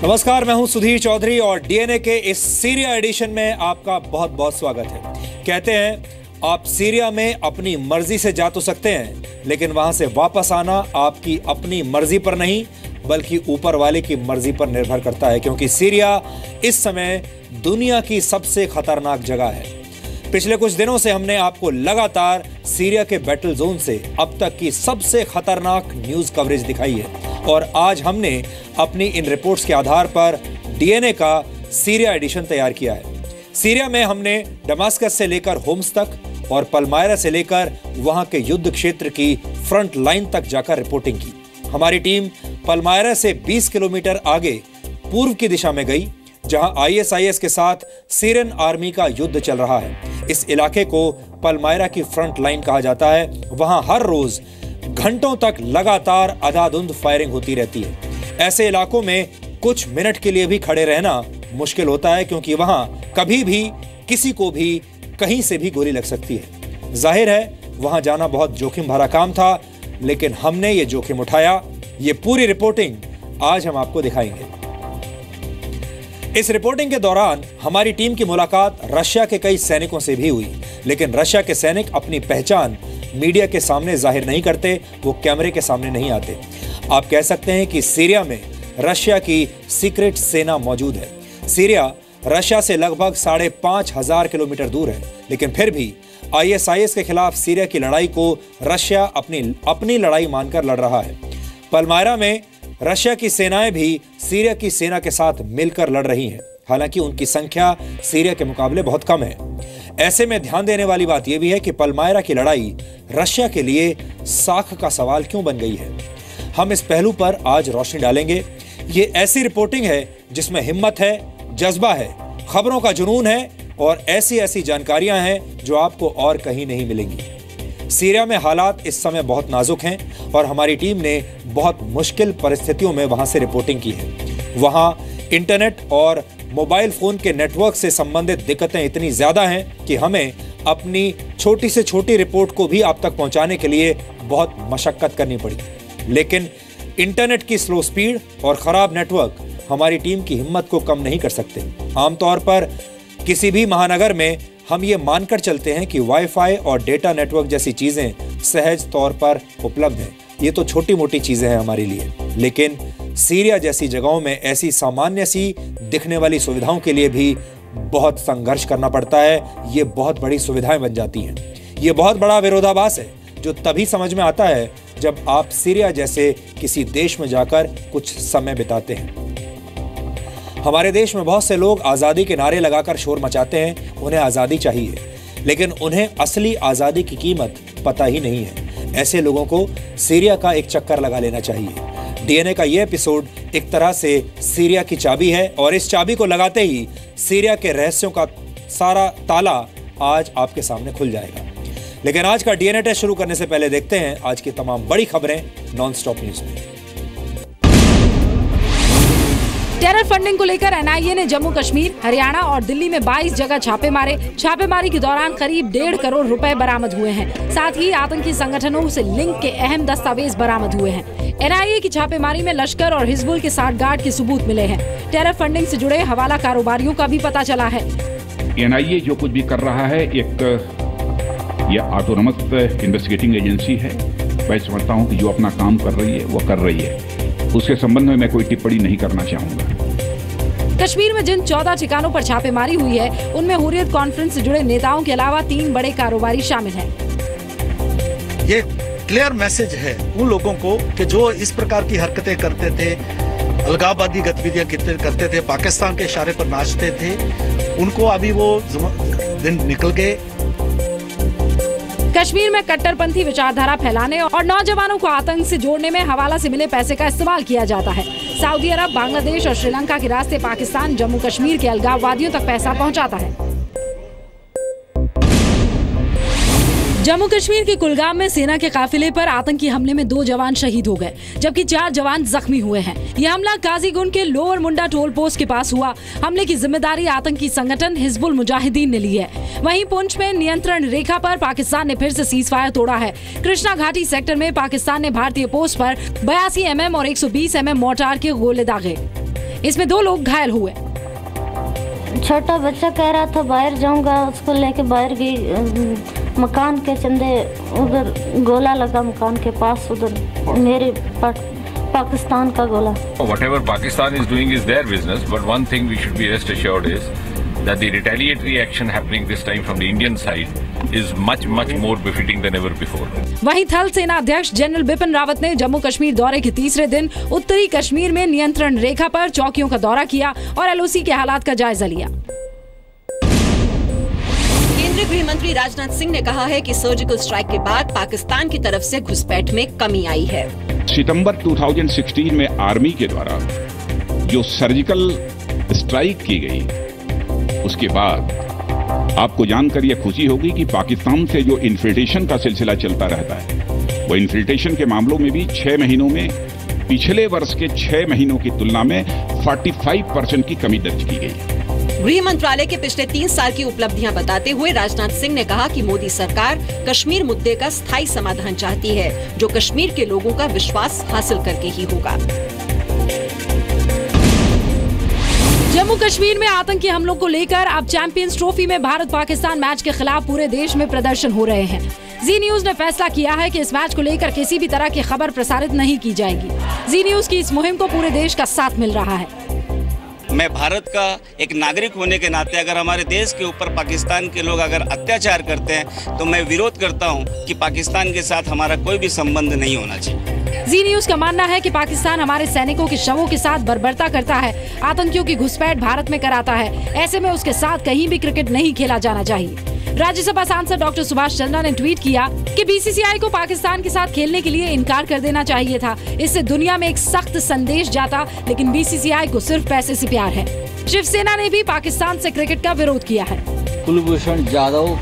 नमस्कार, मैं हूं सुधीर चौधरी और डीएनए के इस सीरिया एडिशन में आपका बहुत बहुत स्वागत है। कहते हैं आप सीरिया में अपनी मर्जी से जा तो सकते हैं, लेकिन वहां से वापस आना आपकी अपनी मर्जी पर नहीं बल्कि ऊपर वाले की मर्जी पर निर्भर करता है, क्योंकि सीरिया इस समय दुनिया की सबसे खतरनाक जगह है। पिछले कुछ दिनों से हमने आपको लगातार सीरिया के बैटल जोन से अब तक की सबसे खतरनाक न्यूज कवरेज दिखाई है और आज हमने अपनी इन रिपोर्ट्स के आधार पर डीएनए का सीरिया एडिशन तैयार किया है। सीरिया में हमने दमास्कस से लेकर होम्स तक और पलमायरा से लेकर वहां के युद्ध क्षेत्र की फ्रंट लाइन तक जाकर रिपोर्टिंग की। हमारी टीम पलमायरा से 20 किलोमीटर आगे पूर्व की दिशा में गई, जहां आईएसआईएस के साथ सीरियन आर्मी का युद्ध चल रहा है। इस इलाके को पलमायरा की फ्रंट लाइन कहा जाता है। वहां हर रोज घंटों तक लगातार अंधाधुंध फायरिंग होती रहती है। ऐसे इलाकों में कुछ मिनट के लिए भी खड़े रहना मुश्किल होता है, क्योंकि वहां कभी भी किसी को भी कहीं से भी गोली लग सकती है। जाहिर है वहां जाना बहुत जोखिम भरा काम था, लेकिन हमने ये जोखिम उठाया। ये पूरी रिपोर्टिंग आज हम आपको दिखाएंगे। इस रिपोर्टिंग के दौरान हमारी टीम की मुलाकात रशिया के कई सैनिकों से भी हुई, लेकिन रशिया के सैनिक अपनी पहचान मीडिया के सामने जाहिर नहीं करते, वो कैमरे के सामने नहीं आते। आप कह सकते हैं कि सीरिया में रशिया की सीक्रेट सेना मौजूद है। सीरिया रशिया से लगभग 5,500 किलोमीटर दूर है, लेकिन फिर भी आईएसआईएस के खिलाफ सीरिया की लड़ाई को रशिया अपनी लड़ाई मानकर लड़ रहा है। पलमायरा में रशिया की सेनाएं भी सीरिया की सेना के साथ मिलकर लड़ रही हैं, हालांकि उनकी संख्या सीरिया के मुकाबले बहुत कम है। ऐसे में ध्यान देने वाली बात यह भी है कि पलमायरा की लड़ाई रशिया के लिए साख का सवाल क्यों बन गई है। हम इस पहलू पर आज रोशनी डालेंगे। ये ऐसी रिपोर्टिंग है जिसमें हिम्मत है, जज्बा है, खबरों का जुनून है और ऐसी जानकारियां हैं जो आपको और कहीं नहीं मिलेंगी। सीरिया में हालात इस समय बहुत नाजुक हैं और हमारी टीम ने बहुत मुश्किल परिस्थितियों में वहां से रिपोर्टिंग की है। वहां इंटरनेट और मोबाइल फोन के नेटवर्क से संबंधित दिक्कतें इतनी ज्यादा हैं कि हमें अपनी छोटी से छोटी रिपोर्ट को भी आप तक पहुंचाने के लिए बहुत मशक्कत करनी पड़ी। लेकिन इंटरनेट की स्लो स्पीड और खराब नेटवर्क हमारी टीम की हिम्मत को कम नहीं कर सकते। आमतौर पर किसी भी महानगर में हम ये मानकर चलते हैं कि वाईफाई और डेटा नेटवर्क जैसी चीजें सहज तौर पर उपलब्ध हैं। ये तो छोटी मोटी चीजें हैं हमारे लिए, लेकिन सीरिया जैसी जगहों में ऐसी सामान्य सी दिखने वाली सुविधाओं के लिए भी बहुत संघर्ष करना पड़ता है। ये बहुत बड़ी सुविधाएं बन जाती हैं। ये बहुत बड़ा विरोधाभास है जो तभी समझ में आता है जब आप सीरिया जैसे किसी देश में जाकर कुछ समय बिताते हैं। हमारे देश में बहुत से लोग आजादी के नारे लगाकर शोर मचाते हैं, उन्हें आजादी चाहिए, लेकिन उन्हें असली आजादी की कीमत पता ही नहीं है। ऐसे लोगों को सीरिया का एक चक्कर लगा लेना चाहिए। डीएनए का यह एपिसोड एक तरह से सीरिया की चाबी है और इस चाबी को लगाते ही सीरिया के रहस्यों का सारा ताला आज आपके सामने खुल जाएगा। लेकिन आज का डीएनए टेस्ट शुरू करने से पहले देखते हैं आज की तमाम बड़ी खबरें नॉन स्टॉप न्यूज में। टेरर फंडिंग को लेकर एनआईए ने जम्मू कश्मीर, हरियाणा और दिल्ली में 22 जगह छापे मारे। छापेमारी के दौरान करीब 1.5 करोड़ रुपए बरामद हुए हैं। साथ ही आतंकी संगठनों से लिंक के अहम दस्तावेज बरामद हुए हैं। एनआईए की छापेमारी में लश्कर और हिजबुल के साठगांठ के सबूत मिले हैं। टेरर फंडिंग से जुड़े हवाला कारोबारियों का भी पता चला है। एनआईए जो कुछ भी कर रहा है ये ऑटोनमस इन्वेस्टिगेटिंग एजेंसी है। मैं समझता हूँ कि जो अपना काम कर रही है वो कर रही है। उसके संबंध में मैं कोई टिप्पणी नहीं करना चाहूंगा। कश्मीर में जिन 14 ठिकानों पर छापेमारी हुई है, उनमें हुर्रियत कॉन्फ्रेंस से जुड़े नेताओं के अलावा 3 बड़े कारोबारी शामिल हैं। ये क्लियर मैसेज है उन लोगों को कि जो इस प्रकार की हरकतें करते थे, अलगाववादी गतिविधियां करते थे, पाकिस्तान के इशारे पर नाचते थे, उनको अभी वो दिन निकल गए। कश्मीर में कट्टरपंथी विचारधारा फैलाने और नौजवानों को आतंक से जोड़ने में हवाला से मिले पैसे का इस्तेमाल किया जाता है। सऊदी अरब, बांग्लादेश और श्रीलंका के रास्ते पाकिस्तान जम्मू कश्मीर के अलगाववादियों तक पैसा पहुंचाता है। जम्मू कश्मीर के कुलगाम में सेना के काफिले पर आतंकी हमले में 2 जवान शहीद हो गए, जबकि 4 जवान जख्मी हुए हैं। यह हमला काजीगुंड के लोअर मुंडा टोल पोस्ट के पास हुआ। हमले की जिम्मेदारी आतंकी संगठन हिजबुल मुजाहिदीन ने ली है। वहीं पुंछ में नियंत्रण रेखा पर पाकिस्तान ने फिर से सीज फायर तोड़ा है। कृष्णा घाटी सेक्टर में पाकिस्तान ने भारतीय पोस्ट पर 82 mm और 120 mm मोर्टार के गोले दागे। इसमें 2 लोग घायल हुए। छोटा बच्चा कह रहा था बाहर जाऊंगा, उसको लेके बाहर गई। मकान के चंदे उधर गोला लगा मकान के पास, उधर मेरे पाकिस्तान का गोला। Whatever Pakistan is doing is their business, but one thing we should be rest assured is that the retaliatory action happening this time from the Indian side is much more befitting than ever before. वहीं थल सेना अध्यक्ष general Bipin Rawat ने जम्मू कश्मीर दौरे के तीसरे दिन उत्तरी कश्मीर में नियंत्रण रेखा पर चौकियों का दौरा किया और एलओसी के हालात का जायजा लिया। केंद्रीय गृह मंत्री राजनाथ सिंह ने कहा है कि सर्जिकल स्ट्राइक के बाद पाकिस्तान की तरफ से घुसपैठ में कमी आई है। सितंबर 2016 में आर्मी के द्वारा जो सर्जिकल स्ट्राइक की गई, उसके बाद आपको जानकर यह खुशी होगी कि पाकिस्तान से जो इन्फिल्ट्रेशन का सिलसिला चलता रहता है, वो इन्फिल्ट्रेशन के मामलों में भी 6 महीनों में पिछले वर्ष के 6 महीनों की तुलना में 45% की कमी दर्ज की गई। गृह मंत्रालय के पिछले 3 साल की उपलब्धियां बताते हुए राजनाथ सिंह ने कहा कि मोदी सरकार कश्मीर मुद्दे का स्थायी समाधान चाहती है, जो कश्मीर के लोगों का विश्वास हासिल करके ही होगा। जम्मू कश्मीर में आतंकी हमलों को लेकर अब चैंपियंस ट्रॉफी में भारत पाकिस्तान मैच के खिलाफ पूरे देश में प्रदर्शन हो रहे हैं। जी न्यूज ने फैसला किया है कि इस मैच को लेकर किसी भी तरह की खबर प्रसारित नहीं की जाएगी। जी न्यूज की इस मुहिम को पूरे देश का साथ मिल रहा है। मैं भारत का एक नागरिक होने के नाते अगर हमारे देश के ऊपर पाकिस्तान के लोग अगर अत्याचार करते हैं तो मैं विरोध करता हूं कि पाकिस्तान के साथ हमारा कोई भी संबंध नहीं होना चाहिए। जी न्यूज का मानना है कि पाकिस्तान हमारे सैनिकों के शवों के साथ बर्बरता करता है, आतंकियों की घुसपैठ भारत में कराता है। ऐसे में उसके साथ कहीं भी क्रिकेट नहीं खेला जाना चाहिए। राज्यसभा सांसद डॉक्टर सुभाष चंद्रा ने ट्वीट किया कि बीसीसीआई को पाकिस्तान के साथ खेलने के लिए इनकार कर देना चाहिए था। इससे दुनिया में एक सख्त संदेश जाता, लेकिन बीसीसीआई को सिर्फ पैसे से प्यार है। शिवसेना ने भी पाकिस्तान से क्रिकेट का विरोध किया है। कुलभूषण जाधव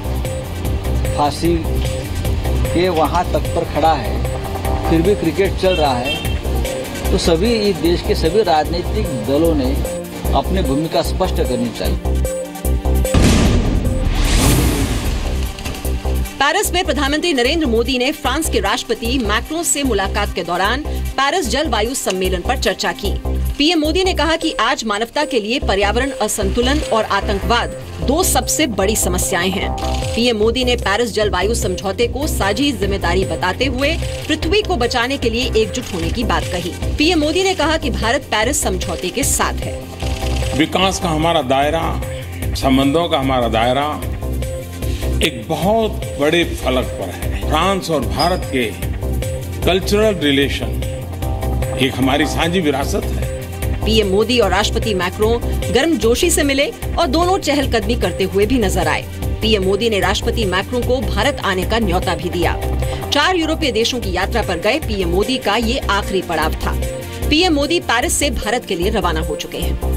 फांसी के वहां तक पर खड़ा है, फिर भी क्रिकेट चल रहा है, तो सभी इस देश के सभी राजनीतिक दलों ने अपनी भूमिका स्पष्ट करनी चाहिए। पेरिस में प्रधानमंत्री नरेंद्र मोदी ने फ्रांस के राष्ट्रपति मैक्रों से मुलाकात के दौरान पेरिस जलवायु सम्मेलन पर चर्चा की। पीएम मोदी ने कहा कि आज मानवता के लिए पर्यावरण असंतुलन और आतंकवाद 2 सबसे बड़ी समस्याएं हैं। पीएम मोदी ने पेरिस जलवायु समझौते को साझी जिम्मेदारी बताते हुए पृथ्वी को बचाने के लिए एकजुट होने की बात कही। पीएम मोदी ने कहा कि भारत पेरिस समझौते के साथ है। विकास का हमारा दायरा, संबंधों का हमारा दायरा एक बहुत बड़े फलक पर है। फ्रांस और भारत के कल्चरल रिलेशन एक हमारी साझी विरासत है। पीएम मोदी और राष्ट्रपति मैक्रों गर्मजोशी से मिले और दोनों चहलकदमी करते हुए भी नजर आए। पीएम मोदी ने राष्ट्रपति मैक्रों को भारत आने का न्योता भी दिया। 4 यूरोपीय देशों की यात्रा पर गए पीएम मोदी का ये आखिरी पड़ाव था। पीएम मोदी पेरिस से भारत के लिए रवाना हो चुके हैं।